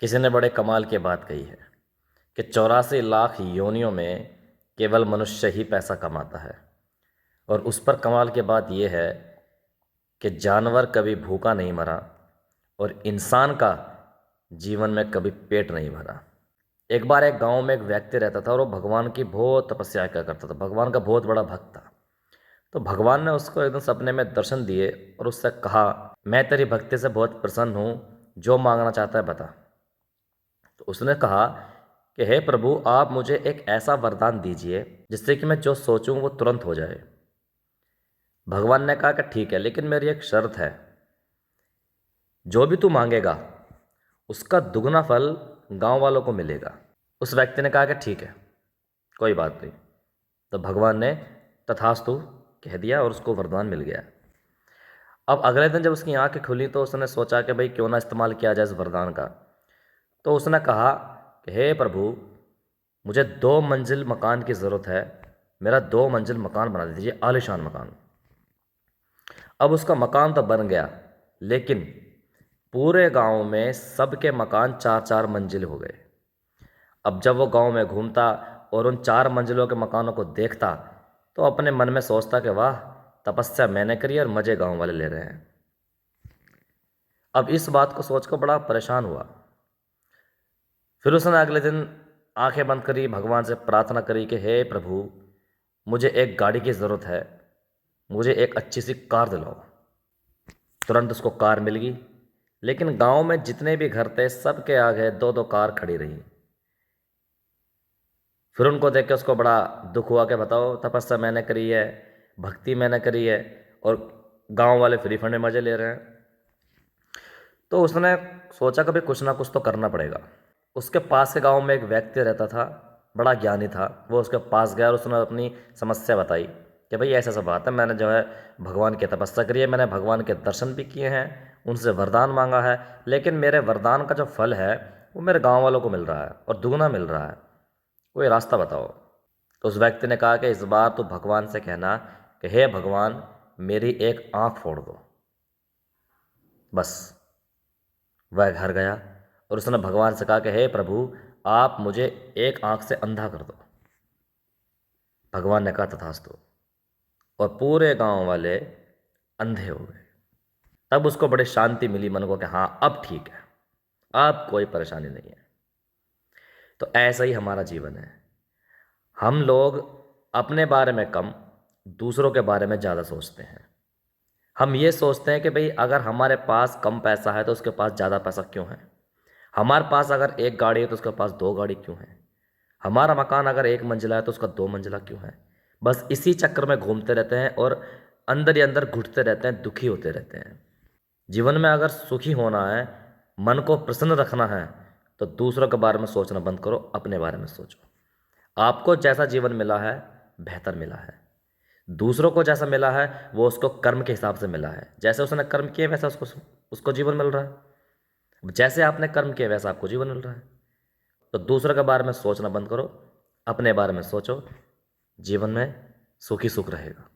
किसी ने बड़े कमाल की बात कही है कि 84 लाख योनियों में केवल मनुष्य ही पैसा कमाता है। और उस पर कमाल की बात यह है कि जानवर कभी भूखा नहीं मरा और इंसान का जीवन में कभी पेट नहीं भरा। एक बार एक गांव में एक व्यक्ति रहता था और वो भगवान की बहुत तपस्या किया करता था, भगवान का बहुत बड़ा भक्त था। तो भगवान ने उसको एकदम सपने में दर्शन दिए और उससे कहा, मैं तेरी भक्ति से बहुत प्रसन्न हूँ, जो मांगना चाहता है बता। तो उसने कहा कि हे प्रभु, आप मुझे एक ऐसा वरदान दीजिए जिससे कि मैं जो सोचूं वो तुरंत हो जाए। भगवान ने कहा कि ठीक है, लेकिन मेरी एक शर्त है, जो भी तू मांगेगा उसका दुगना फल गांव वालों को मिलेगा। उस व्यक्ति ने कहा कि ठीक है, कोई बात नहीं। तो भगवान ने तथास्तु कह दिया और उसको वरदान मिल गया। अब अगले दिन जब उसकी आंखें खुली तो उसने सोचा कि भाई क्यों ना इस्तेमाल किया जाए इस वरदान का। तो उसने कहा कि हे प्रभु, मुझे 2 मंजिल मकान की ज़रूरत है, मेरा 2 मंजिल मकान बना दीजिए, आलीशान मकान। अब उसका मकान तो बन गया, लेकिन पूरे गांव में सबके मकान 4-4 मंजिल हो गए। अब जब वो गांव में घूमता और उन 4 मंजिलों के मकानों को देखता तो अपने मन में सोचता कि वाह, तपस्या मैंने करी और मज़े गांव वाले ले रहे हैं। अब इस बात को सोचकर बड़ा परेशान हुआ। फिर उसने अगले दिन आंखें बंद करी, भगवान से प्रार्थना करी कि हे प्रभु, मुझे एक गाड़ी की ज़रूरत है, मुझे एक अच्छी सी कार दिलाओ। तुरंत उसको कार मिल गई, लेकिन गांव में जितने भी घर थे सबके आगे 2-2 कार खड़ी रही। फिर उनको देख के उसको बड़ा दुख हुआ कि बताओ, तपस्या मैंने करी है, भक्ति मैंने करी है और गांव वाले फ्री फंड में मज़े ले रहे हैं। तो उसने सोचा कभी कुछ ना कुछ तो करना पड़ेगा। उसके पास के गांव में एक व्यक्ति रहता था, बड़ा ज्ञानी था। वो उसके पास गया और उसने अपनी समस्या बताई कि भाई ऐसा ऐसा बात है, मैंने जो है भगवान की तपस्या करी है, मैंने भगवान के दर्शन भी किए हैं, उनसे वरदान मांगा है, लेकिन मेरे वरदान का जो फल है वो मेरे गांव वालों को मिल रहा है और दुगना मिल रहा है, कोई रास्ता बताओ। तो उस व्यक्ति ने कहा कि इस बार तो भगवान से कहना कि हे भगवान, मेरी एक आंख फोड़ दो। बस वह घर गया और उसने भगवान से कहा कि हे प्रभु, आप मुझे एक आंख से अंधा कर दो। भगवान ने कहा तथास्तु, और पूरे गांव वाले अंधे हो गए। तब उसको बड़ी शांति मिली मन को कि हाँ, अब ठीक है, अब कोई परेशानी नहीं है। तो ऐसा ही हमारा जीवन है। हम लोग अपने बारे में कम, दूसरों के बारे में ज़्यादा सोचते हैं। हम ये सोचते हैं कि भाई अगर हमारे पास कम पैसा है तो उसके पास ज़्यादा पैसा क्यों है। हमारे पास अगर एक गाड़ी है तो उसके पास 2 गाड़ी क्यों है। हमारा मकान अगर 1 मंजिला है तो उसका 2 मंजिला क्यों है। बस इसी चक्कर में घूमते रहते हैं और अंदर ही अंदर घुटते रहते हैं, दुखी होते रहते हैं। जीवन में अगर सुखी होना है, मन को प्रसन्न रखना है, तो दूसरों के बारे में सोचना बंद करो, अपने बारे में सोचो। आपको जैसा जीवन मिला है बेहतर मिला है, दूसरों को जैसा मिला है वो उसको कर्म के हिसाब से मिला है। जैसे उसने कर्म किए वैसा उसको उसको जीवन मिल रहा है। जैसे आपने कर्म किए वैसा आपको जीवन मिल रहा है। तो दूसरों के बारे में सोचना बंद करो, अपने बारे में सोचो, जीवन में सुखी सुख रहेगा।